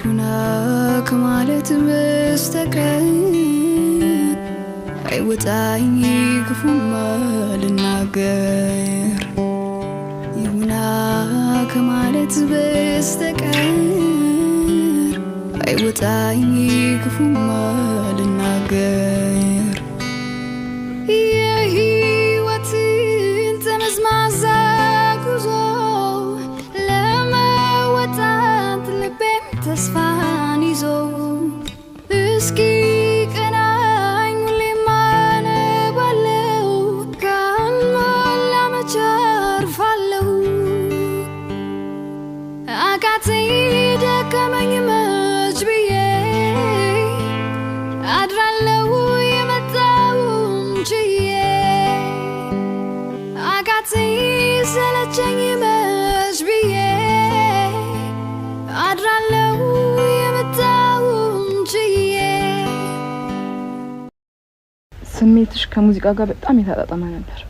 ይሁና ከማለት በስተቀር አይወጣኝ ክፉማ ልናገር ይሁና ከማለት በስተቀር አይወጣኝ ክፉማ ልናገር የህይወትን ጠመዝማዛ ጉዞ ለመወጣት ልቤም ተስፋን ይዞ እስኪ ቀናኝ ሁሌም አነባለሁ ካልሞላ መቼ አርፋለሁ አቃተኝ ደከመኝ መች ብዬ አድራለሁ የመጣውን ችዬ አቃተኝ ሰለቸኝ መች ብዬ አድራለሁ የመጣውን ችዬ ስሜትሽ ከሙዚቃ ጋር በጣም የተጣጣመ ነበር